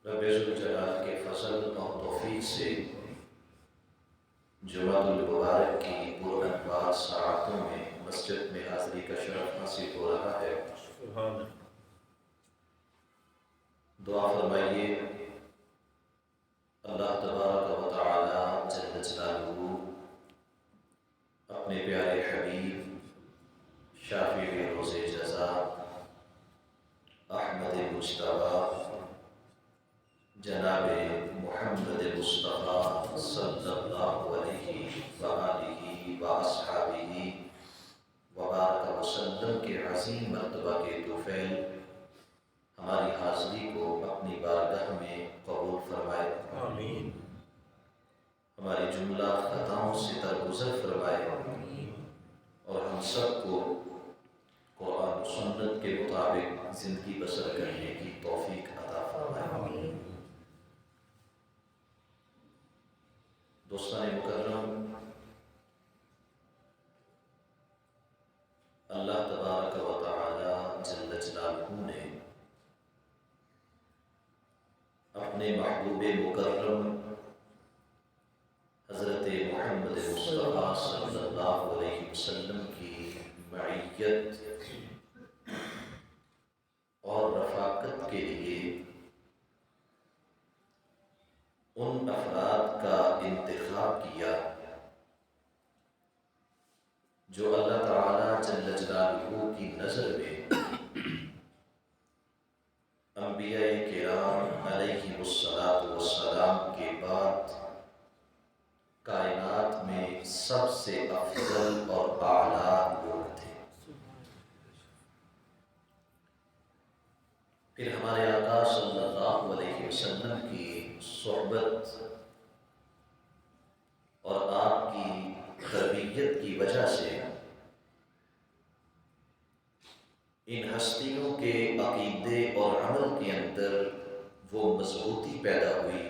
رب ذوالجلال کے فضل اور توفیق سے جمعۃ المبارک کی پرانوار ساعتوں میں مسجد میں حاضری کا شرف حاصل ہو رہا ہے۔ دعا فرمائیے اللہ تبارک و تعالی جل جلالہ اپنے پیارے حبیب شافع روز جزا احمد مجتبی جناب محمد مصطفیٰ صلی اللہ علیہ وآلہ واصحابہ وبارک وسلم کے عظیم مرتبہ کے طفیل ہماری حاضری کو اپنی بارگاہ میں قبول فرمائے، آمین۔ ہماری جملہ خطاؤں سے درگزر فرمائے اور ہم سب کو قرآن و سنت کے مطابق زندگی بسر کرنے کی توفیق عطا فرمائے۔ دوستان مکرم، اللہ تبارک و تعالی جل جلالہ نے اپنے محبوب مکرم حضرت محمد مصطفیٰ صلی اللہ علیہ وسلم کی معیت اور رفاقت کے لیے ان افراد کا انتخاب کیا جو اللہ تعالی جل جلالہ کی نظر میں انبیاء کرام علیہ السلام کے بعد کائنات میں سب سے افضل اور اعلیٰ لوگ تھے۔ پھر ہمارے آقا صلی اللہ علیہ وسلم کی صحبت اور آپ کی تربیت کی وجہ سے ان ہستیوں کے عقیدے اور عمل کے اندر وہ مضبوطی پیدا ہوئی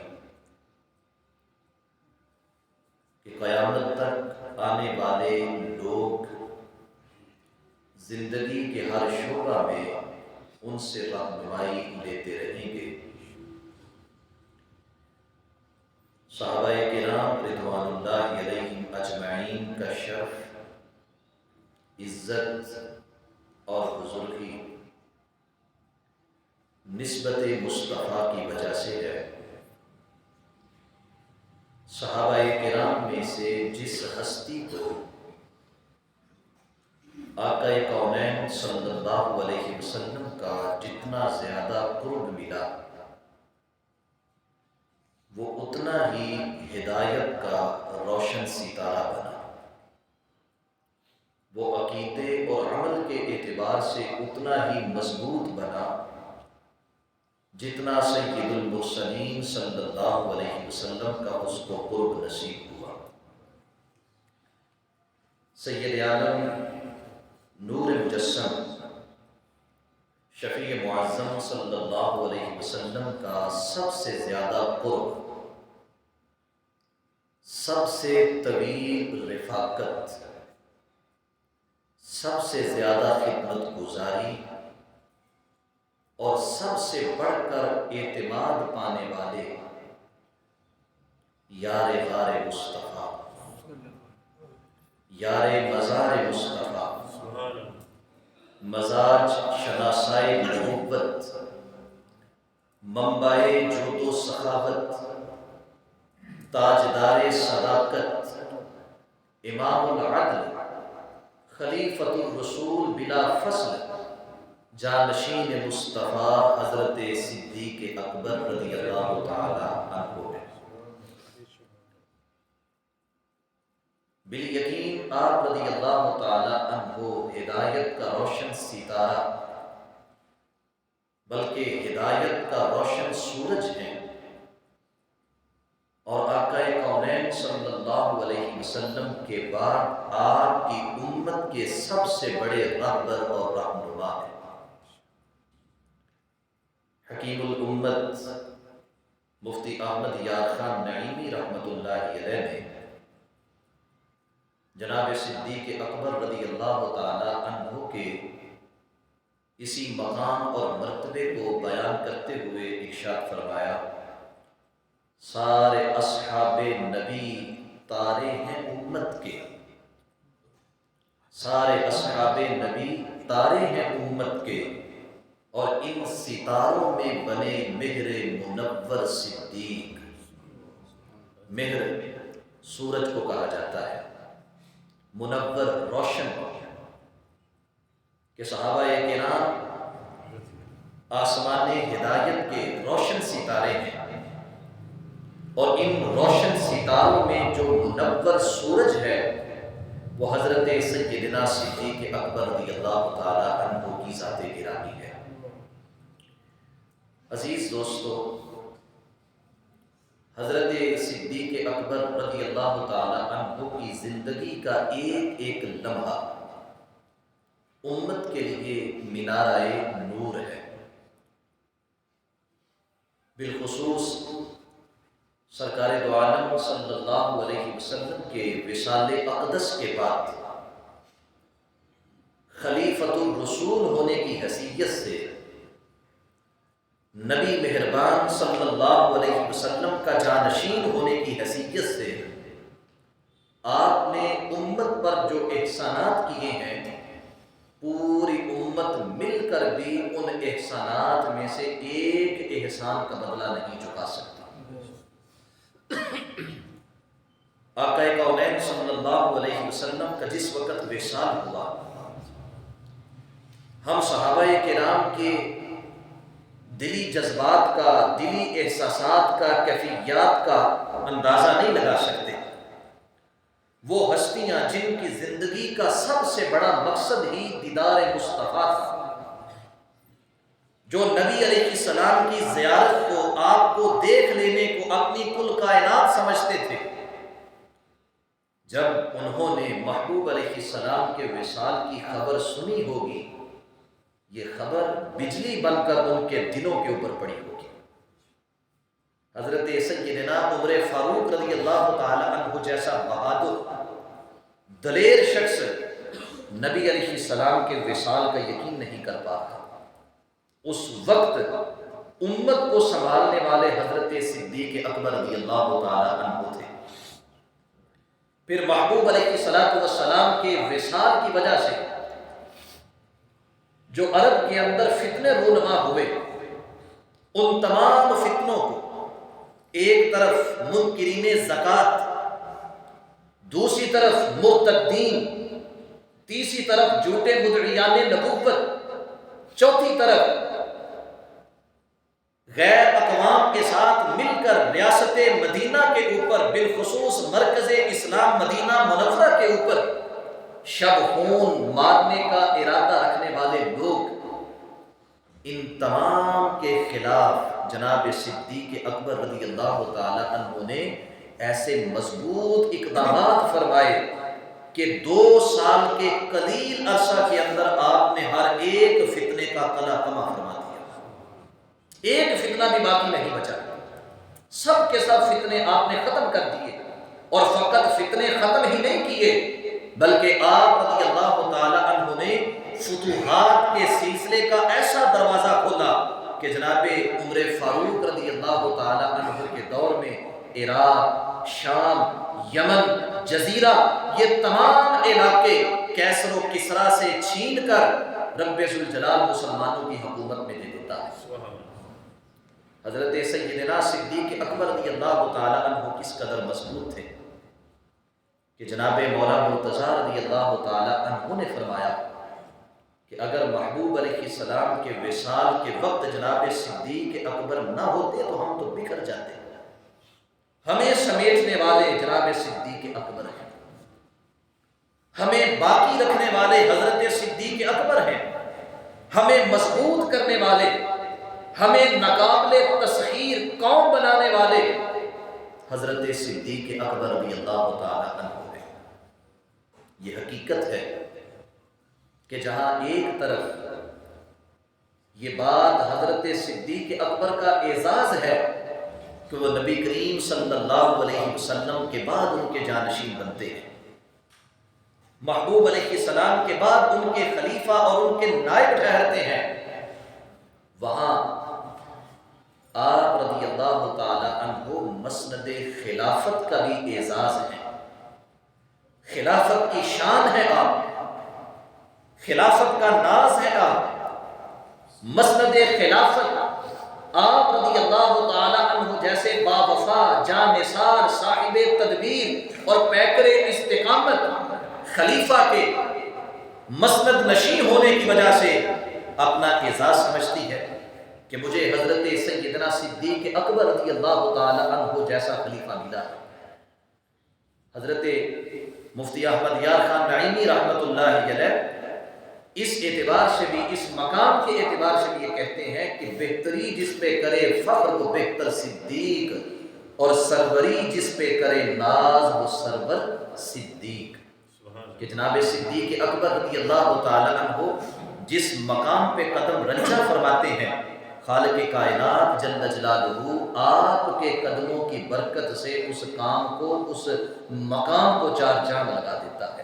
کہ قیامت تک آنے والے لوگ زندگی کے ہر شعبہ میں ان سے رہنمائی لیتے رہیں گے۔ صحابہ کرام رضوان اللہ علیہم اجمعین کا شرف، عزت اور بزرگی نسبت مصطفیٰ کی وجہ سے ہے۔ صحابہ کرام میں سے جس ہستی کو آقا کونین صلی اللہ علیہ وسلم کا جتنا زیادہ قرب ملا، وہ اتنا ہی ہدایت کا روشن ستارہ بنا، وہ عقیدے اور عمل کے اعتبار سے اتنا ہی مضبوط بنا جتنا سید المرسلین صلی اللہ علیہ وسلم کا اس کو قرب نصیب ہوا۔ سید عالم نور مجسم شفیع معظم صلی اللہ علیہ وسلم کا سب سے زیادہ قرب، سب سے طویل رفاقت، سب سے زیادہ خدمت گزاری اور سب سے بڑھ کر اعتماد پانے والے یار غار مصطفیٰ، یار مزار مصطفیٰ، مزاج شناسائے نبوت، منبع جود و سخاوت، تاجدار صداقت، امام العدل، خلیفۃ الرسول بلا فصل، جانشین مصطفیٰ حضرت صدیق اکبر رضی اللہ تعالی عنہ ہے۔ بالیقین آپ رضی اللہ تعالی عنہ ہدایت کا روشن ستارہ بلکہ ہدایت کا روشن سورج ہیں، اور آقا کونین صلی اللہ علیہ وسلم کے بعد آپ کی امت کے سب سے بڑے رہبر اور رہنما ہیں۔ حکیم الامت مفتی احمد یار خان نعیمی رحمۃ اللہ علیہ نے جناب صدیق اکبر رضی اللہ تعالی عنہ کے اسی مقام اور مرتبے کو بیان کرتے ہوئے ارشاد فرمایا، سارے اصحاب نبی تارے ہیں امت کے، سارے اصحاب نبی تارے ہیں امت کے، اور ان ستاروں میں بنے مہر منور صدیق۔ مہر سورج کو کہا جاتا ہے، منور روشن کو، کہ صحابہ کرام آسمان ہدایت کے روشن ستارے ہیں، اور ان روشن ستاروں میں جو منور سورج ہے وہ حضرت سیدنا صدیق اکبر رضی اللہ تعالی عنہ کی ذات گرامی ہے۔ عزیز دوستو، حضرت صدیق اکبر رضی اللہ تعالی عنہ کی زندگی کا ایک ایک لمحہ امت کے لیے مینارۂ نور ہے۔ بالخصوص سرکار دو عالم صلی اللہ علیہ وسلم کے وصال اقدس کے بعد خلیفۃ الرسول ہونے کی حیثیت سے نبی مہربان صلی اللہ علیہ وسلم کا جانشین ہونے کی حیثیت سے آپ نے امت پر جو احسانات کیے ہیں، پوری امت مل کر بھی ان احسانات میں سے ایک احسان کا بدلہ نہیں چکا سکتی۔ آقا کونین صلی اللہ علیہ وسلم کا جس وقت وصال ہوا، ہم صحابہ کرام کے دلی جذبات کا، دلی احساسات کا، کیفیات کا اندازہ نہیں لگا سکتے۔ وہ ہستیاں جن کی زندگی کا سب سے بڑا مقصد ہی دیدار مصطفیٰ تھا، جو نبی علیہ السلام کی زیارت کو، آپ کو دیکھ لینے کو اپنی کل کائنات سمجھتے تھے، جب انہوں نے محبوب علیہ السلام کے وصال کی خبر سنی ہوگی، یہ خبر بجلی بن کر ان کے دلوں کے اوپر پڑی ہوگی۔ حضرت سیدنا عمر فاروق رضی اللہ تعالی عنہ جیسا بہادر دلیر شخص نبی علیہ السلام کے وصال کا یقین نہیں کر پاتا۔ اس وقت امت کو سنبھالنے والے حضرت صدیق اکبر رضی اللہ تعالی عنہ تھے۔ پھر محبوب علیہ السلام کے وصال کی وجہ سے جو عرب کے اندر فتنے رونما ہوئے، ان تمام فتنوں کو، ایک طرف منکرین زکوٰۃ، دوسری طرف مرتدین، تیسری طرف جھوٹے مدعیان نبوت، چوتھی طرف غیر اقوام کے ساتھ مل کر ریاست مدینہ کے اوپر، بالخصوص مرکز اسلام مدینہ منورہ کے اوپر شب خون مارنے کا ارادہ رکھنے والے لوگ، ان تمام کے خلاف جناب صدیق اکبر رضی اللہ تعالی عنہ نے ایسے مضبوط اقدامات فرمائے کہ 2 سال کے قلیل عرصہ کے اندر آپ نے ہر ایک فتنے کا قلع کما فرما دیا۔ ایک فتنہ بھی باقی نہیں بچا، سب کے سب فتنے آپ نے ختم کر دیے، اور فقط فتنے ختم ہی نہیں کیے بلکہ آپ رضی اللہ تعالی عنہ نے فتوحات کے سلسلے کا ایسا دروازہ کھولا کہ جناب عمر فاروق رضی اللہ تعالی عنہ کے دور میں عراق، شام، یمن، جزیرہ، یہ تمام علاقے کیسر و کسریٰ سے چھین کر رب ذوالجلال مسلمانوں کی حکومت میں دے دیتا ہے۔ حضرت سیدنا صدیق اکبر رضی اللہ تعالی عنہ کس قدر مضبوط تھے کہ جناب مولا مرتضیٰ رضی اللہ تعالی عنہ نے فرمایا کہ اگر محبوب علیہ السلام کے وصال کے وقت جناب صدیق اکبر نہ ہوتے تو ہم تو بکھر جاتے۔ ہمیں سمیٹنے والے جناب صدیق اکبر ہیں، ہمیں باقی رکھنے والے حضرت صدیق اکبر ہیں، ہمیں مضبوط کرنے والے، ہمیں ناقابل تسخیر قوم بنانے والے حضرت صدیق اکبر رضی اللہ تعالی عنہ ہے۔ یہ حقیقت ہے کہ جہاں ایک طرف یہ بات حضرت صدیق اکبر کا اعزاز ہے کہ وہ نبی کریم صلی اللہ علیہ وسلم کے بعد ان کے جانشین بنتے ہیں، محبوب علیہ السلام کے بعد ان کے خلیفہ اور ان کے نائب ٹھہرتے ہیں، وہاں آپ رضی اللہ تعالی عنہ مسند خلافت کا بھی اعزاز ہے، خلافت کی شان ہے، آپ خلافت کا ناز ہے، آپ مسند خلافت آپ رضی اللہ تعالی عنہ جیسے باوفا جانثار صاحب تدبیر اور پیکر استقامت خلیفہ کے مسند نشین ہونے کی وجہ سے اپنا اعزاز سمجھتی ہے کہ مجھے حضرت سیدنا صدیق اکبر رضی اللہ تعالی عنہ جیسا خلیفہ ملا ہے۔ حضرت مفتی احمد یار خان نعیمی رحمۃ اللہ علیہ اس اعتبار سے بھی، اس مقام کے اعتبار سے بھی یہ کہتے ہیں کہ بہتری جس پہ کرے فخر وہ بہتر صدیق، اور سروری جس پہ کرے ناز وہ سرور صدیق، کہ جناب صدیق اکبر رضی اللہ تعالی عنہ جس مقام پہ قدم رنجہ فرماتے ہیں، خالق کائنات جل جلالہ آپ کے قدموں کی برکت سے اس کام کو، اس مقام کو چار چاند لگا دیتا ہے۔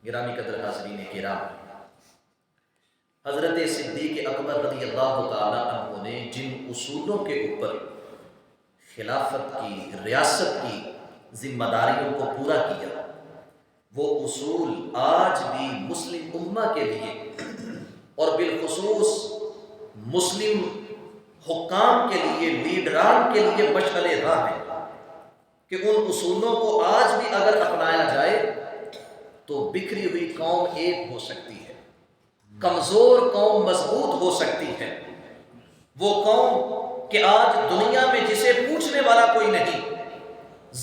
گرامی قدر حاضرین کرام، حضرت صدیق اکبر رضی اللہ تعالی عنہ نے جن اصولوں کے اوپر خلافت کی، ریاست کی ذمہ داریوں کو پورا کیا، وہ اصول آج بھی مسلم امہ کے لیے اور بالخصوص مسلم حکام کے لیے، لیڈران کے لیے مشعل راہ ہے کہ ان اصولوں کو آج بھی اگر اپنایا جائے تو بکھری ہوئی قوم ایک ہو سکتی ہے، کمزور قوم مضبوط ہو سکتی ہے۔ وہ قوم کہ آج دنیا میں جسے پوچھنے والا کوئی نہیں،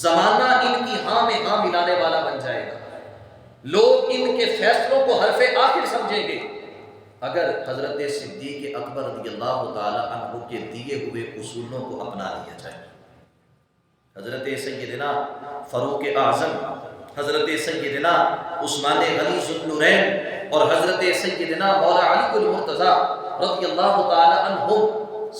زمانہ ان کی ہاں میں ہاں ملانے والا بن جائے گا، لوگ ان کے فیصلوں کو حرف آخر سمجھیں گے اگر حضرت صدیق اکبر رضی اللہ تعالی عنہ کے دیے ہوئے اصولوں کو اپنا لیا جائے۔ حضرت سیدنا فاروق اعظم، حضرت سیدنا عثمان غنی ذوالنورین اور حضرت سیدنا مولا علی المرتضیٰ رضی اللہ تعالی عنہ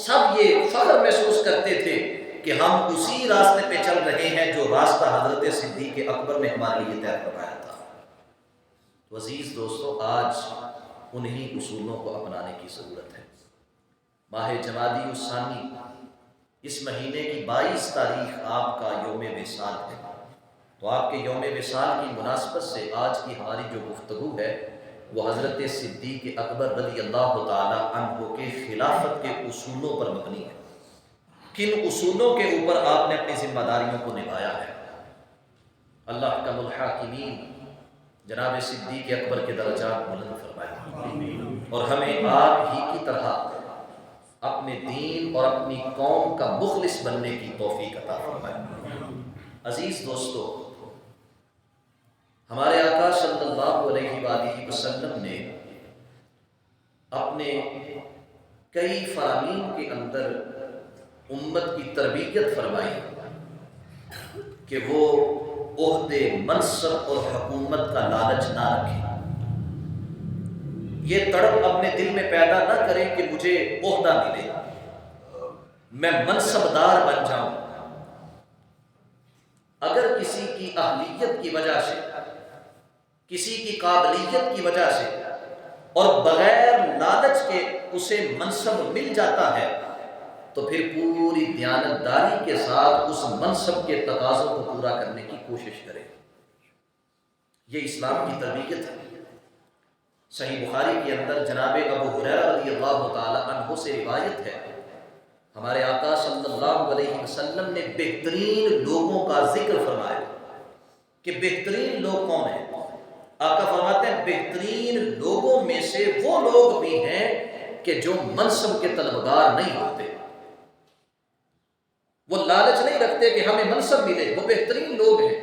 سب یہ فخر محسوس کرتے تھے کہ ہم اسی راستے پہ چل رہے ہیں جو راستہ حضرت صدیق اکبر نے ہمارے لیے طے فرمایا تھا۔ تو عزیز دوستو، آج انہی اصولوں کو اپنانے کی ضرورت ہے۔ ماہ جمادی الثانی اس مہینے کی 22 تاریخ آپ کا یوم وصال ہے، تو آپ کے یوم وصال کی مناسبت سے آج کی ہماری جو گفتگو ہے وہ حضرت صدیق اکبر رضی اللہ تعالی عنہ کے خلافت کے اصولوں پر مبنی ہے۔ کن اصولوں کے اوپر آپ نے اپنی ذمہ داریوں کو نبھایا ہے؟ اللہ کا الحاکمین جناب صدیق اکبر کے درجات بلند فرمائے اور ہمیں آپ ہی کی طرح اپنے دین اور اپنی قوم کا مخلص بننے کی توفیق عطا فرمائے۔ عزیز دوستو، ہمارے آقا صلی اللہ علیہ وآلہ وسلم نے اپنے کئی فرامین کے اندر امت کی تربیت فرمائی کہ وہ عہدے، منصب اور حکومت کا لالچ نہ رکھیں، یہ تڑپ اپنے دل میں پیدا نہ کریں کہ مجھے عہدہ ملے، میں منصب دار بن جاؤں۔ اگر کسی کی اہلیت کی وجہ سے، کسی کی قابلیت کی وجہ سے اور بغیر لالچ کے اسے منصب مل جاتا ہے تو پھر پوری دیانتداری کے ساتھ اس منصب کے تقاضوں کو پورا کرنے کی کوشش کرے۔ یہ اسلام کی تربیت ہے۔ صحیح بخاری کے اندر جناب ابو ہریرہ رضی اللہ تعالی عنہ سے روایت ہے، ہمارے آقا صلی اللہ علیہ وسلم نے بہترین لوگوں کا ذکر فرمایا کہ بہترین لوگ کون ہیں؟ آقا فرماتے ہیں بہترین لوگوں میں سے وہ لوگ بھی ہیں کہ جو منصب کے طلبگار نہیں ہوتے، وہ لالچ نہیں رکھتے کہ ہمیں منصب ملے، وہ بہترین لوگ ہیں،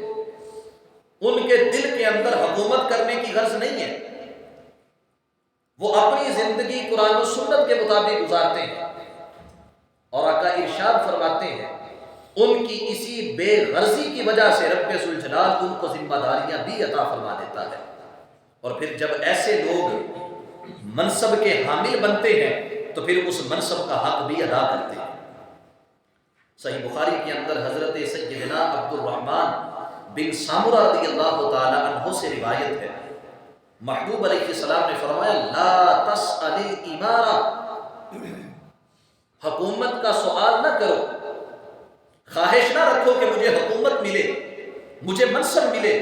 ان کے دل کے اندر حکومت کرنے کی غرض نہیں ہے، وہ اپنی زندگی قرآن و سنت کے مطابق گزارتے ہیں، اور آقا ارشاد فرماتے ہیں ان کی اسی بے غرضی کی وجہ سے رب ذوالجلال ان کو ذمہ داریاں بھی عطا فرما دیتا ہے، اور پھر جب ایسے لوگ منصب کے حامل بنتے ہیں تو پھر اس منصب کا حق بھی ادا کرتے ہیں۔ صحیح بخاری کے اندر حضرت سیدنا عبد الرحمن بن سامرہ رضی اللہ تعالی عنہ سے روایت ہے، محبوب علیہ السلام نے فرمایا لا تسأل الامارہ، حکومت کا سوال نہ کرو، خواہش نہ رکھو کہ مجھے حکومت ملے، مجھے منصب ملے۔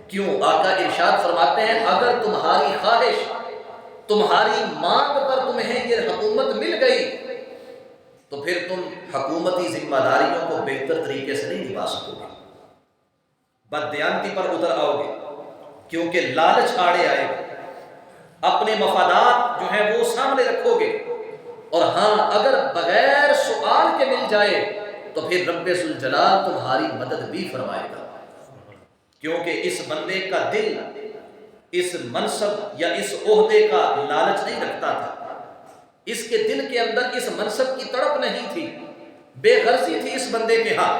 کیوں؟ آقا ارشاد فرماتے ہیں اگر تمہاری خواہش، تمہاری مانگ پر تمہیں یہ حکومت مل گئی تو پھر تم حکومتی ذمہ داریوں کو بہتر طریقے سے نہیں نبھا سکو گے، بددیانتی پر اتر آؤ گے، کیونکہ لالچ آڑے آئے گا، اپنے مفادات جو ہیں وہ سامنے رکھو گے، اور ہاں اگر بغیر سوال کے مل جائے تو پھر رب ذوالجلال تمہاری مدد بھی فرمائے گا، کیونکہ اس بندے کا دل اس منصب یا اس عہدے کا لالچ نہیں رکھتا تھا، اس کے دل کے اندر اس منصب کی تڑپ نہیں تھی، بے غرضی تھی اس بندے کے ہاں۔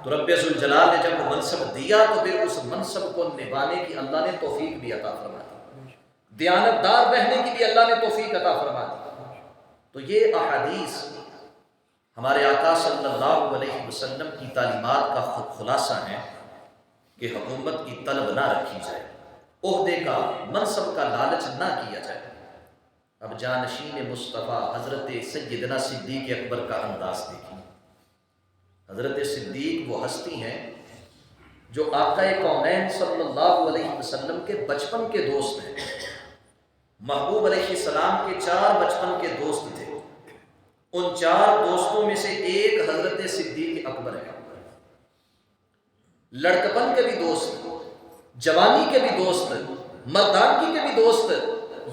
تو رب ذوالجلال نے جب منصب دیا تو پھر اس منصب کو نبھانے کی اللہ نے توفیق بھی عطا فرما دی، دیانتدار رہنے کی بھی اللہ نے توفیق عطا فرما دی۔ تو یہ احادیث ہمارے آقا صلی اللہ علیہ وسلم کی تعلیمات کا خلاصہ ہے کہ حکومت کی طلب نہ رکھی جائے، عہدے کا، منصب کا لالچ نہ کیا جائے۔ اب جانشین مصطفیٰ حضرت سیدنا صدیق اکبر کا انداز دیکھیں۔ حضرت صدیق وہ ہستی ہیں جو آقا کونین صلی اللہ علیہ وسلم کے بچپن کے دوست ہیں۔ محبوب علیہ السلام کے 4 بچپن کے دوست تھے، ان 4 دوستوں میں سے ایک حضرت صدیق اکبر ہے۔ لڑکپن کے بھی دوست، جوانی کے بھی دوست، مردانگی کے بھی دوست،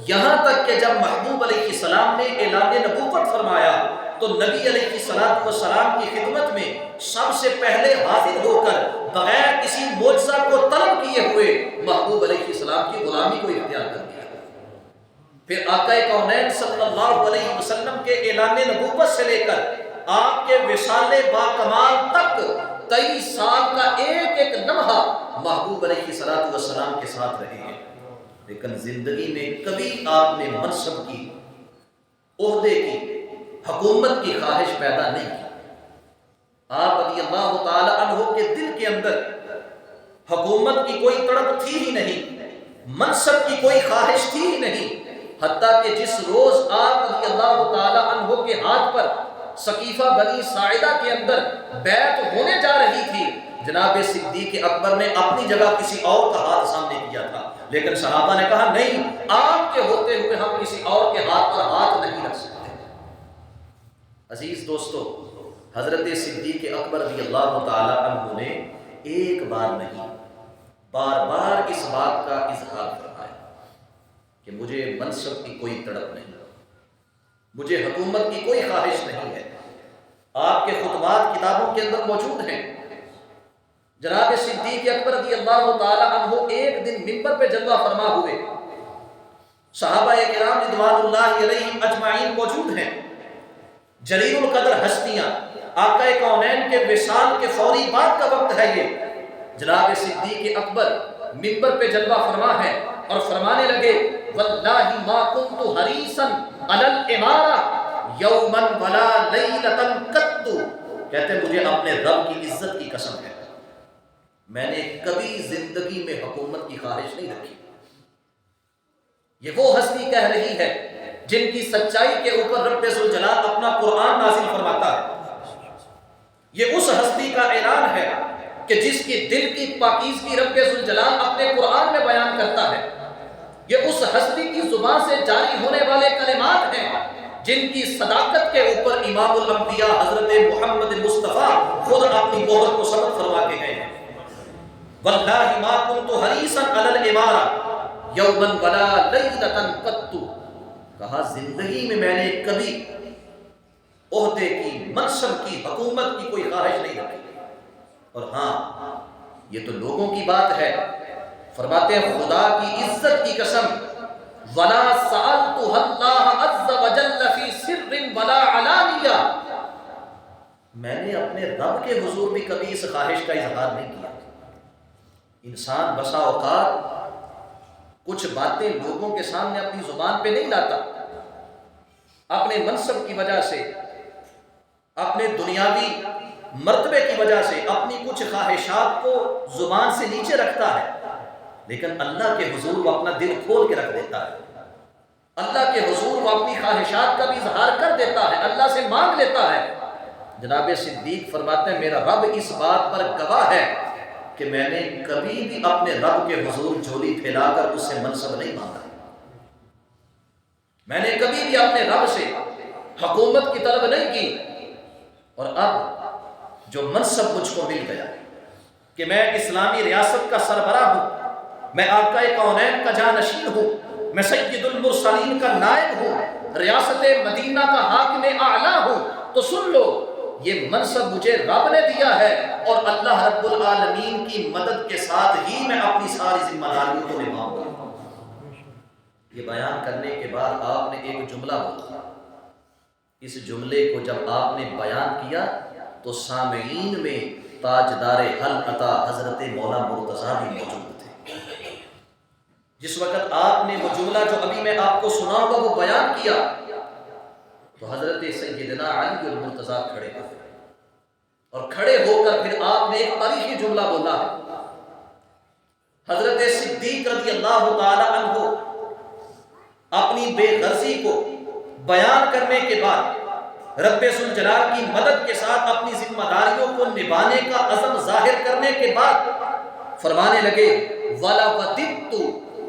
یہاں تک کہ جب محبوب علیہ السلام نے اعلان نبوت فرمایا تو نبی علیہ السلام کی خدمت میں سب سے پہلے حاضر ہو کر بغیر کسی معجزہ کو طلب کیے ہوئے محبوب علیہ السلام کی غلامی کو اختیار کر دیا۔ پھر آقا کونین صلی اللہ علیہ وسلم کے اعلان نبوت سے لے کر آپ کے وصال با کمال تک 23 سال کا ایک ایک لمحہ محبوب علیہ السلام کے ساتھ رہے ہیں، لیکن زندگی میں کبھی آپ نے منصب کی، عہدے کی، حکومت کی خواہش پیدا نہیں کی۔ آپ رضی اللہ تعالی عنہ کے دل کے اندر حکومت کی کوئی تڑپ تھی ہی نہیں، منصب کی کوئی خواہش تھی ہی نہیں، حتیٰ کہ جس روز آپ رضی اللہ تعالی عنہ کے ہاتھ پر سقیفہ بنی ساعدہ کے اندر بیعت ہونے جا رہی تھی، جناب صدیق اکبر نے اپنی جگہ کسی اور کا ہاتھ سامنے کیا تھا، لیکن صحابہ نے کہا نہیں، آپ کے ہوتے ہوئے ہم کسی اور کے ہاتھ پر ہاتھ نہیں رکھ سکتے۔ عزیز دوستو، حضرت صدیق اکبر رضی اللہ تعالی عنہ نے ایک بار نہیں، بار بار اس بات کا اظہار فرمایا کہ مجھے منصب کی کوئی تڑپ نہیں، مجھے حکومت کی کوئی خواہش نہیں ہے۔ آپ کے خطبات کتابوں کے اندر موجود ہیں۔ جناب صدیق اکبر رضی اللہ تعالی عنہ ایک دن منبر پہ جلوہ فرما ہوئے، صحابہ کرام رضوان اللہ علیہم اجمعین موجود ہیں، جلیل القدر ہستیاں، آقا کونین کے وصال کے فوری بعد کا وقت ہے یہ۔ جناب صدیق اکبر منبر پہ جلوہ فرما ہے اور فرمانے لگے واللہ ما کنت حریصا علی الامارہ یوما ولا لیلۃ قط، کہتے مجھے اپنے رب کی عزت کی قسم ہے، میں نے کبھی زندگی میں حکومت کی خواہش نہیں رکھی۔ یہ وہ ہستی کہہ رہی ہے جن کی سچائی کے اوپر رب ذوالجلال اپنا قرآن نازل فرماتا ہے۔ یہ اس ہستی کا اعلان ہے کہ جس کی دل کی پاکیزگی رب ذوالجلال اپنے قرآن میں بیان کرتا ہے۔ یہ اس ہستی کی زبان سے جاری ہونے والے کلمات ہیں جن کی صداقت کے اوپر امام الانبیاء حضرت محمد مصطفیٰ خود اپنی مہر کو ثبت فرما کے گئے ہیں۔ واللہ ما کنت حریصا علی الامارہ یوما ولا لیلۃ قط، کہا زندگی میں نے کبھی عہدے کی، منصب کی، حکومت کی کوئی خواہش نہیں رکھی۔ اور ہاں یہ تو لوگوں کی بات ہے، فرماتے ہیں خدا کی عزت کی قسم ولا سألتها اللہ عز وجل فی سر ولا علانیہ، میں نے اپنے رب کے حضور بھی کبھی اس خواہش کا اظہار نہیں کیا۔ انسان بسا اوقات کچھ باتیں لوگوں کے سامنے اپنی زبان پہ نہیں لاتا، اپنے منصب کی وجہ سے، اپنے دنیاوی مرتبے کی وجہ سے اپنی کچھ خواہشات کو زبان سے نیچے رکھتا ہے، لیکن اللہ کے حضور وہ اپنا دل کھول کے رکھ دیتا ہے، اللہ کے حضور وہ اپنی خواہشات کا بھی اظہار کر دیتا ہے، اللہ سے مانگ لیتا ہے۔ جناب صدیق فرماتے ہیں میرا رب اس بات پر گواہ ہے کہ میں نے کبھی بھی اپنے رب کے حضور جھولی پھیلا کر اس سے منصب نہیں مانگا، میں نے کبھی بھی اپنے رب سے حکومت کی طلب نہیں کی، اور اب جو منصب مجھ کو مل گیا کہ میں اسلامی ریاست کا سربراہ ہوں، میں آقا کونین کا جانشین ہوں، میں سید المرسلین کا نائب ہوں، ریاست مدینہ کا حاکم اعلیٰ ہوں، تو سن لو یہ منصب مجھے رب نے دیا ہے، اور اللہ رب العالمین کی مدد کے ساتھ ہی میں اپنی ساری ذمہ داریوں کو نبھاؤں گا۔ یہ بیان کرنے کے بعد آپ نے ایک جملہ بولا، اس جملے کو جب آپ نے بیان کیا تو سامعین میں تاجدار حلق عطا حضرت مولا مرتضیٰ بھی موجود تھے۔ جس وقت آپ نے وہ جملہ جو ابھی میں آپ کو سناؤں گا وہ بیان کیا تو حضرت سیدنا علی المرتضیٰ کھڑے ہوئے، اور کھڑے ہو کر پھر آپ نے ایک تاریخی جملہ بولا ہے۔ حضرت صدیق رضی اللہ تعالی عنہ اپنی بے غرضی کو بیان کرنے کے بعد، رب ذوالجلال کی مدد کے ساتھ اپنی ذمہ داریوں کو نبھانے کا عزم ظاہر کرنے کے بعد فرمانے لگے وَلَوَدِدْتُ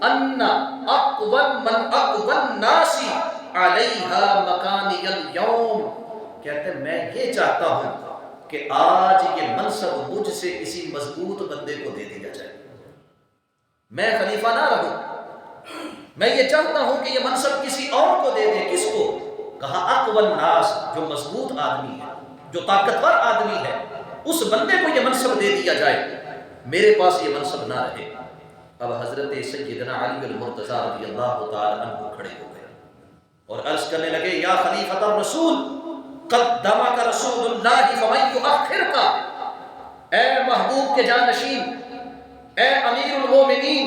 أَنَّ أَقْوَمَ مَنْ أَقْوَى النَّاسِ عَلَيْهَا مَكَانِيَ الْيَوْمِ، کہتے ہیں میں یہ چاہتا ہوں کہ آج یہ منصب مجھ سے کسی مضبوط بندے کو دے دیا جائے، میں خلیفہ نہ رہوں، میں یہ چاہتا ہوں کہ یہ منصب کسی اور کو دے دے۔ کس کو؟ کہا اقوى الناس، جو مضبوط آدمی ہے، جو طاقتور آدمی ہے، اس بندے کو یہ منصب دے دیا جائے، میرے پاس یہ منصب نہ رہے۔ اب حضرت سیدنا علی المرتضیٰ رضی اللہ تعالی عنہ کھڑے ہو گئے اور عرض کرنے لگے یا خلیفۃ الرسول قدمک رسول اللہ فمن یؤخرک، اے محبوب کے جانشین، اے امیر المومنین،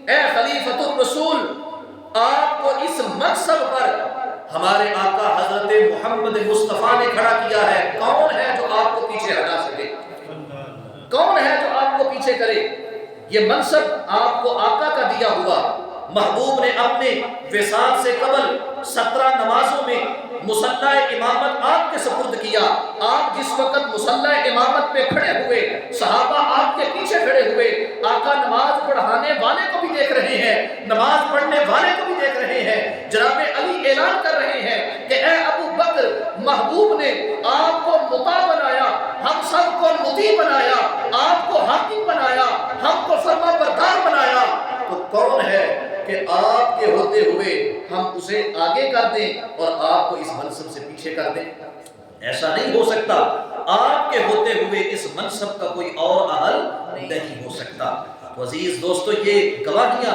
اے خلیفۃ الرسول، آپ کو اس منصب پر ہمارے آقا حضرت محمد مصطفیٰ نے کھڑا کیا ہے، کون ہے جو آپ کو پیچھے ہٹا سکے؟ کون ہے جو آپ کو پیچھے کرے؟ یہ منصب آپ کو آقا کا دیا ہوا، محبوب نے اپنے وصال سے قبل 17 نمازوں میں مصلی امامت آپ کے سپرد کیا۔ آپ جس وقت مصلی امامت پہ کھڑے ہوئے، صحابہ آپ کے پیچھے کھڑے ہوئے، آقا نماز پڑھانے والے کو بھی دیکھ رہے ہیں، نماز پڑھنے والے کو بھی دیکھ رہے ہیں۔ جناب علی اعلان کر رہے ہیں کہ اے ابو بکر، محبوب نے آپ کو مطاع بنایا، ہم سب کو مطیع بنایا، آپ کو حاکم بنایا، ہم کو فرما بردار بنایا، تو کون ہے کہ آپ کے ہوتے ہوئے ہم اسے آگے کر دیں اور آپ کو اس منصب سے پیچھے کر دیں؟ ایسا نہیں ہو سکتا، آپ کے ہوتے ہوئے اس منصب کا کوئی اور اہل نہیں ہو سکتا۔ تو عزیز دوستو، یہ گواہیاں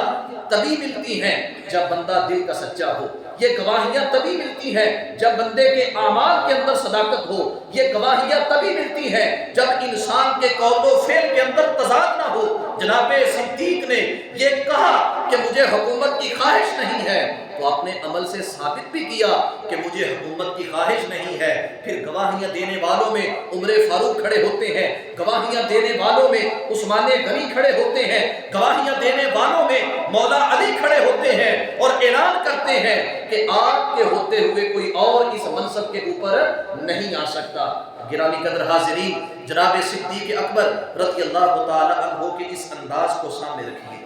تبھی ملتی ہیں جب بندہ دل کا سچا ہو، یہ گواہیاں تبھی ملتی ہیں جب بندے کے اعمال کے اندر صداقت ہو، یہ گواہیاں تبھی ملتی ہیں جب انسان کے قول و فعل کے اندر تضاد نہ ہو۔ جناب صدیق نے یہ کہا کہ مجھے حکومت کی خواہش نہیں ہے، تو اپنے عمل سے ثابت بھی کیا کہ مجھے حکومت کی خواہش نہیں ہے۔ پھر گواہیاں دینے والوں میں عمر فاروق کھڑے ہوتے ہیں، گواہیاں دینے والوں میں عثمان غنی کھڑے ہوتے ہیں، گواہیاں دینے والوں میں مولا علی کھڑے ہوتے ہیں اور اعلان کرتے ہیں کہ آپ کے ہوتے ہوئے کوئی اور اس منصب کے اوپر نہیں آ سکتا۔ گرامی قدر حاضرین، جناب صدیق اکبر رضی اللہ تعالی عنہ کے اس انداز کو سامنے رکھیے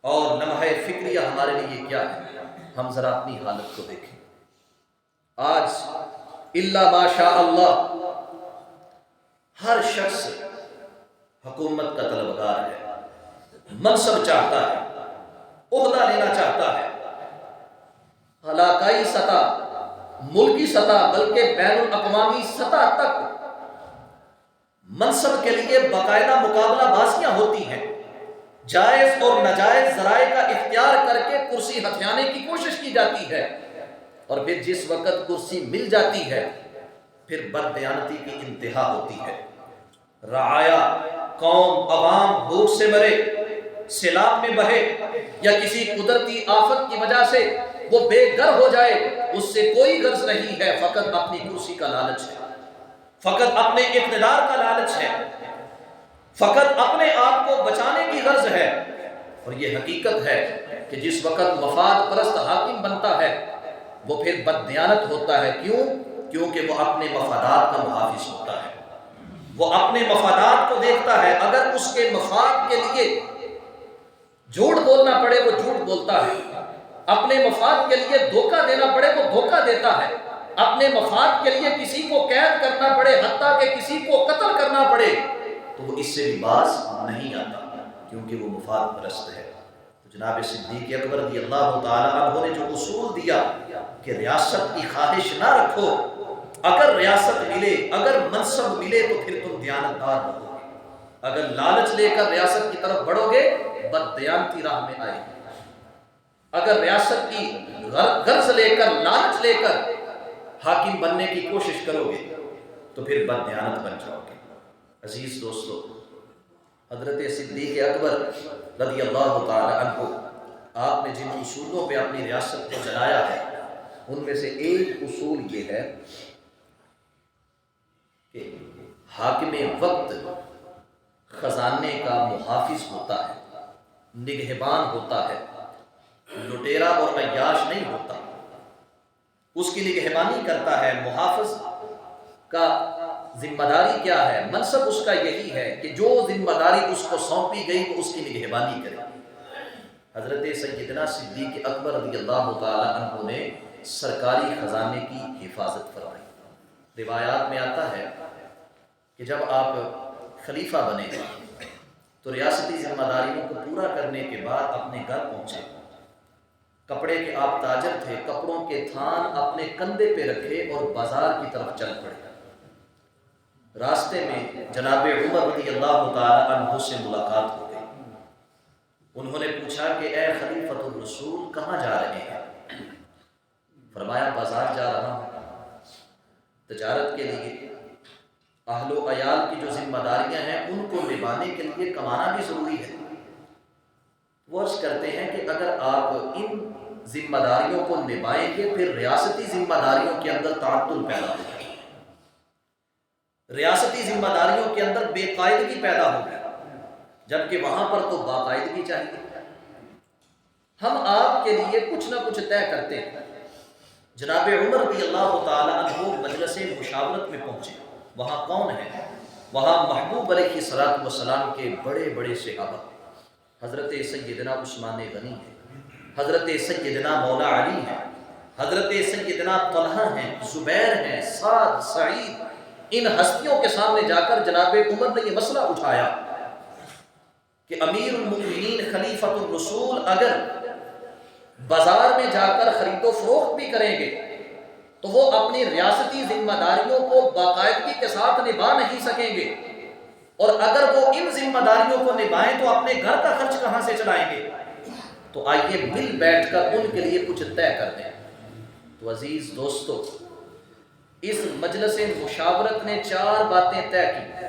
اور لمحہ فکریہ ہمارے لیے کیا ہے، ہم ذرا اپنی حالت کو دیکھیں۔ آج الا ماشاء اللہ ہر شخص حکومت کا طلبگار ہے، منصب چاہتا ہے، عہدہ لینا چاہتا ہے، علاقائی سطح، ملکی سطح، بلکہ بین الاقوامی سطح تک منصب کے لیے باقاعدہ مقابلہ بازیاں ہوتی ہیں، جائز اور ناجائز ذرائع کا اختیار کر کے کرسی ہتھیانے کی کوشش کی جاتی ہے، اور پھر جس وقت کرسی مل جاتی ہے پھر بددیانتی کی انتہا ہوتی ہے۔ رعایا، قوم، عوام بھوک سے مرے، سیلاب میں بہے یا کسی قدرتی آفت کی وجہ سے وہ بے گھر ہو جائے، اس سے کوئی غرض نہیں ہے، فقط اپنی کرسی کا لالچ ہے۔ فقط اپنے اقتدار کا لالچ ہے، فقط اپنے آپ کو بچانے کی غرض ہے۔ اور یہ حقیقت ہے کہ جس وقت مفاد پرست حاکم بنتا ہے وہ پھر بددیانت ہوتا ہے۔ کیوں؟ کیونکہ وہ اپنے مفادات کا محافظ ہوتا ہے، وہ اپنے مفادات کو دیکھتا ہے۔ اگر اس کے مفاد کے لیے جھوٹ بولنا پڑے وہ جھوٹ بولتا ہے، اپنے مفاد کے لیے دھوکہ دینا پڑے وہ دھوکہ دیتا ہے، اپنے مفاد کے لیے کسی کو قید کرنا پڑے حتیٰ کہ کسی کو قتل کرنا پڑے تو وہ اس سے بھی باز نہیں آتا، کیونکہ وہ مفاد پرست ہے۔ تو جناب صدیق اکبر رضی اللہ تعالیٰ عنہ نے جو اصول دیا کہ ریاست کی خواہش نہ رکھو، اگر ریاست ملے، اگر منصب ملے تو پھر تم دیانتدار رہو گے، اگر لالچ لے کر ریاست کی طرف بڑھو گے بددیانتی راہ میں آئے گی، اگر ریاست کی غرض لے کر لالچ لے کر حاکم بننے کی کوشش کرو گے تو پھر بددیانت بن جاؤ گے۔ عزیز دوستو، حضرت صدیق اکبر رضی اللہ تعالی عنہ آپ نے جن اصولوں پہ اپنی ریاست کو چلایا ہے ان میں سے ایک اصول یہ ہے کہ حاکم وقت خزانے کا محافظ ہوتا ہے، نگہبان ہوتا ہے، لٹیرا اور عیاش نہیں ہوتا، اس کی نگہبانی کرتا ہے۔ محافظ کا ذمہ داری کیا ہے؟ منصب اس کا یہی ہے کہ جو ذمہ داری اس کو سونپی گئی وہ اس کی نگہبانی کرے۔ حضرت سیدنا صدیق اکبر رضی اللہ تعالی عنہ نے سرکاری خزانے کی حفاظت فرمائی۔ روایات میں آتا ہے کہ جب آپ خلیفہ بنے تو ریاستی ذمہ داریوں کو پورا کرنے کے بعد اپنے گھر پہنچے، کپڑے کے آپ تاجر تھے، کپڑوں کے تھان اپنے کندھے پہ رکھے اور بازار کی طرف چل پڑے۔ راستے میں جناب عمر رضی اللہ تعالی عنہ سے ملاقات ہو گئی۔ انہوں نے پوچھا کہ اے خلیفۃ الرسول کہاں جا رہے ہیں؟ فرمایا بازار جا رہا ہوں۔ تجارت کے لیے اہل و عیال کی جو ذمہ داریاں ہیں ان کو نبھانے کے لیے کمانا بھی ضروری ہے۔ وہ عرض کرتے ہیں کہ اگر آپ ان ذمہ داریوں کو نبھائیں گے پھر ریاستی ذمہ داریوں کے اندر تعطل پیدا ہوگا، ریاستی ذمہ داریوں کے اندر بے قاعدگی پیدا ہوگی، جبکہ وہاں پر تو باقاعدگی چاہیے۔ ہم آپ کے لیے کچھ نہ کچھ طے کرتے ہیں۔ جناب عمر رضی اللہ تعالی عنہ مجلس مشاورت میں پہنچے۔ وہاں کون ہے؟ وہاں محبوب علیہ الصلوۃ والسلام کے بڑے بڑے صحابہ، حضرت سیدنا عثمان غنی ہیں، حضرت سیدنا مولا علی ہیں، حضرت سیدنا طلحہ ہیں، زبیر ہیں، سعد، سعید۔ ان ہستیوں کے سامنے جا کر جناب عمر نے یہ مسئلہ اٹھایا کہ امیر المؤمنین خلیفۃ الرسول اگر بازار میں جا کر خرید و فروخت بھی کریں گے تو وہ اپنی ریاستی ذمہ داریوں کو باقاعدگی کے ساتھ نبھا نہیں سکیں گے، اور اگر وہ ان ذمہ داریوں کو نبھائیں تو اپنے گھر کا خرچ کہاں سے چلائیں گے؟ تو آئیے مل بیٹھ کر ان کے لیے کچھ طے کر دیں۔ تو عزیز دوستو، اس مجلس مشاورت نے 4 باتیں طے کی،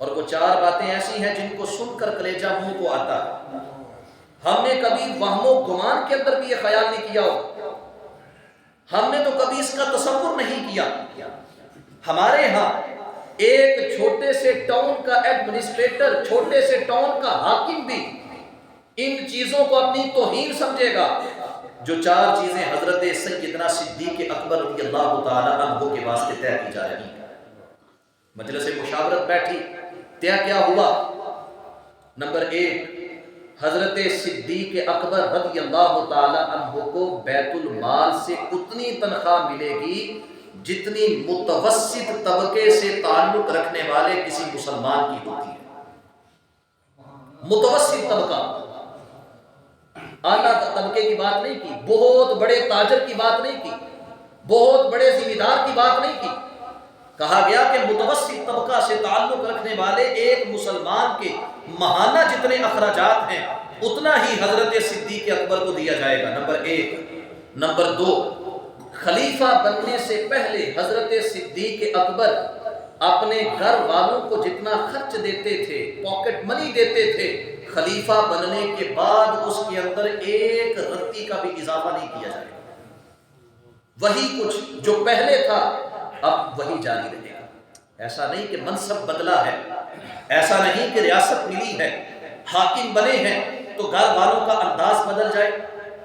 اور وہ 4 باتیں ایسی ہیں جن کو سن کر کلیجہ منہ کو آتا ہے۔ ہم نے کبھی وہم و گمان کے اندر بھی یہ خیال نہیں کیا ہو، ہم نے تو کبھی اس کا تصور نہیں کیا۔ ہمارے ہاں ایک چھوٹے سے ٹاؤن کا ایڈمنسٹریٹر، چھوٹے سے ٹاؤن کا حاکم بھی ان چیزوں کو اپنی توہین سمجھے گا جو 4 چیزیں حضرت سیدنا صدیق اکبر رضی اللہ تعالی عنہ کے واسطے طے کی جا رہی ہیں۔ مجلس مشاورت بیٹھی، طے کیا ہوا؟ نمبر 1، حضرت صدیق اکبر رضی اللہ تعالی عنہ کو بیت المال سے اتنی تنخواہ ملے گی جتنی متوسط طبقے سے تعلق رکھنے والے کسی مسلمان کی ہوتی ہے۔ متوسط طبقہ، اعلیٰ طبقے کی بات نہیں کی، بہت بڑے تاجر کی بات نہیں کی، بہت بڑے ذمہ دار کی بات نہیں کی۔ کہا گیا کہ متوسط طبقہ سے تعلق رکھنے والے ایک مسلمان کے ماہانہ جتنے اخراجات ہیں اتنا ہی حضرت صدیق اکبر کو دیا جائے گا، نمبر 1۔ نمبر 2، خلیفہ بننے سے پہلے حضرت صدیق اکبر اپنے گھر والوں کو جتنا خرچ دیتے تھے، پاکٹ منی دیتے تھے، خلیفہ بننے کے بعد اس کے اندر 1 رتی کا بھی اضافہ نہیں کیا جائے گا۔ وہی کچھ جو پہلے تھا اب وہی جاری رہے گا۔ ایسا نہیں کہ منصب بدلا ہے، ایسا نہیں کہ ریاست ملی ہے، حاکم بنے ہیں تو گھر والوں کا انداز بدل جائے۔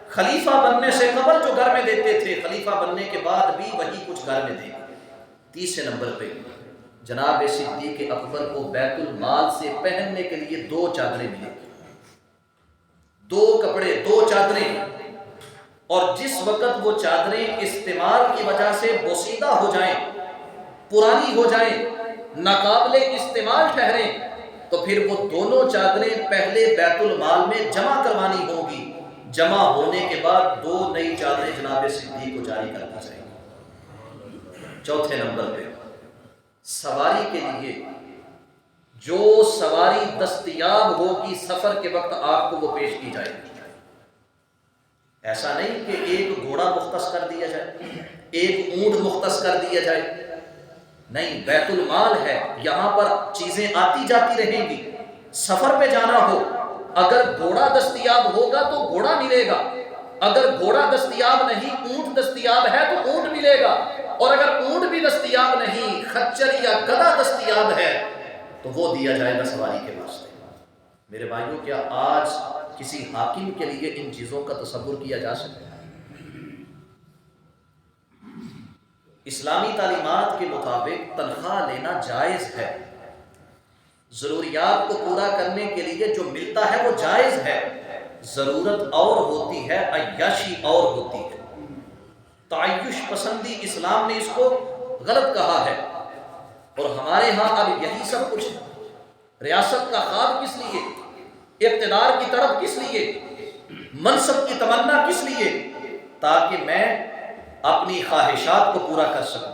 خلیفہ بننے سے قبل جو گھر میں دیتے تھے، خلیفہ بننے کے بعد بھی وہی کچھ گھر میں دیں گے۔ تیسرے نمبر پہ جناب صدیق اکبر کو بیت المال سے پہننے کے لیے 2 چادریں ملیں، 2 کپڑے، 2 چادریں، اور جس وقت وہ چادریں استعمال کی وجہ سے بوسیدہ ہو جائیں، پرانی ہو جائیں، ناقابل استعمال ٹھہریں، تو پھر وہ دونوں چادریں پہلے بیت المال میں جمع کروانی ہوں گی۔ جمع ہونے کے بعد 2 نئی چادریں جناب صدیق کو جاری کر دی جائیں گی۔ چوتھے نمبر پہ سواری کے لیے جو سواری دستیاب ہوگی سفر کے وقت آپ کو وہ پیش کی جائے گی۔ ایسا نہیں کہ ایک گھوڑا مختص کر دیا جائے، ایک اونٹ مختص کر دیا جائے، نہیں، بیت المال ہے، یہاں پر چیزیں آتی جاتی رہیں گی۔ سفر پہ جانا ہو، اگر گھوڑا دستیاب ہوگا تو گھوڑا ملے گا، اگر گھوڑا دستیاب نہیں، اونٹ دستیاب ہے تو اونٹ ملے گا، اور اگر اونٹ بھی دستیاب نہیں، خچر یا گدھا دستیاب ہے تو وہ دیا جائے گا سواری کے واسطے۔ میرے بھائیوں، کیا آج کسی حاکم کے لیے ان چیزوں کا تصور کیا جا سکتا ہے؟ اسلامی تعلیمات کے مطابق تنخواہ لینا جائز ہے، ضروریات کو پورا کرنے کے لیے جو ملتا ہے وہ جائز ہے، ضرورت اور ہوتی ہے، عیاشی اور ہوتی ہے۔ تعیش پسندی اسلام نے اس کو غلط کہا ہے، اور ہمارے ہاں اب یہی سب کچھ ہے۔ ریاست کا خواب کس لیے؟ اقتدار کی طرف کس لیے؟ منصب کی تمنا کس لیے؟ تاکہ میں اپنی خواہشات کو پورا کر سکوں،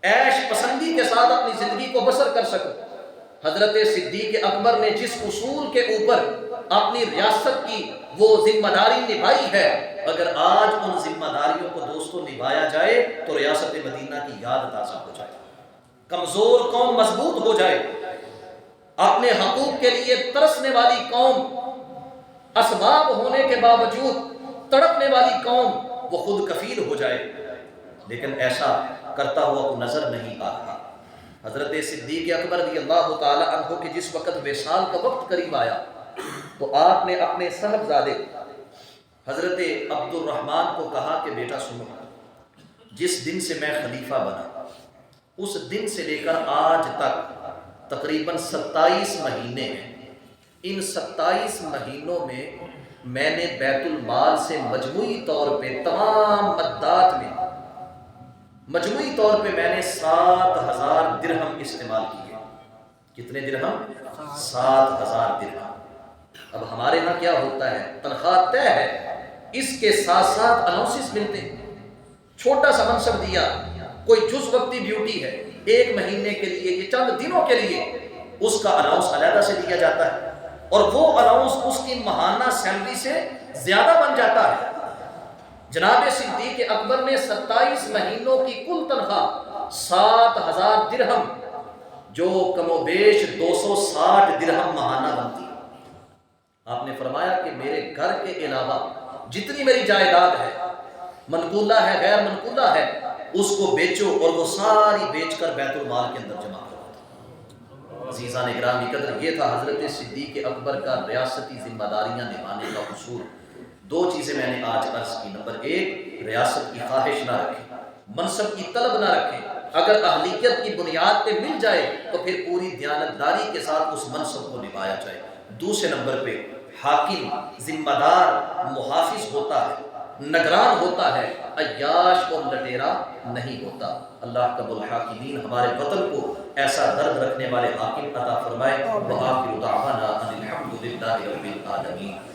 عیش پسندی کے ساتھ اپنی زندگی کو بسر کر سکوں۔ حضرت صدیق اکبر نے جس اصول کے اوپر اپنی ریاست کی وہ ذمہ داری نبھائی ہے، اگر آج ان ذمہ داریوں کو دوستوں نبھایا جائے تو ریاست مدینہ کی یاد تازہ ہو جائے، کمزور قوم مضبوط ہو جائے، اپنے حقوق کے لیے ترسنے والی قوم، اسباب ہونے کے باوجود تڑپنے والی قوم، وہ خود کفیل ہو جائے۔ لیکن ایسا کرتا ہوا کو نظر نہیں آتا۔ حضرت صدیق اکبر رضی اللہ تعالی عنہ کے جس وقت وصال کا وقت قریب آیا تو آپ نے اپنے صاحبزادے حضرت عبد الرحمن کو کہا کہ بیٹا سنو، جس دن سے میں خلیفہ بنا اس دن سے لے کر آج تک تقریباً 27 مہینے ہیں، ان 27 مہینوں میں نے بیت المال سے مجموعی طور پہ تمام مدات میں مجموعی طور پہ میں نے 7000 درہم استعمال کیے۔ کتنے درہم؟ 7000 درہم۔ اب ہمارے ہاں کیا ہوتا ہے، تنخواہ طے ہے، اس کے ساتھ ساتھ الاؤنسز ملتے ہیں۔ چھوٹا سا منصب دیا، کوئی جز وقتی ڈیوٹی ہے، 1 مہینے کے لیے، یہ چند دنوں کے لیے، اس کا الاؤنس علیحدہ سے دیا جاتا ہے، اور وہ الاؤنس اس کی ماہانہ سیلری سے زیادہ بن جاتا ہے۔ جناب صدیق اکبر نے 27 مہینوں کی کل تنخواہ 7000 درہم، جو کم و بیش 260 درہم ماہانہ بنتی ہے، آپ نے فرمایا کہ میرے گھر کے علاوہ جتنی میری جائیداد ہے، منقولہ ہے، غیر منقولہ ہے، اس کو بیچو، اور وہ ساری بیچ کر بیت المال کے اندر جمع کرو۔ عزیزان گرامی قدر، یہ تھا حضرت صدیق اکبر کا ریاستی ذمہ داریاں نبھانے کا اصول۔ 2 چیزیں میں نے آج عرض کی۔ نمبر 1، ریاست کی خواہش نہ رکھیں، منصب کی طلب نہ رکھیں، اگر اہلیت کی بنیاد پہ مل جائے تو پھر پوری دیانتداری کے ساتھ اس منصب کو نبھایا جائے۔ دوسرے نمبر پہ حاکم ذمہ دار محافظ ہوتا ہے، نگران ہوتا ہے، عیاش اور لٹیرا نہیں ہوتا۔ اللہ رب الحاکمین ہمارے وطن کو ایسا درد رکھنے والے حاکم عطا فرمائے۔ وآخر دعوانا ان الحمد للہ رب العالمین۔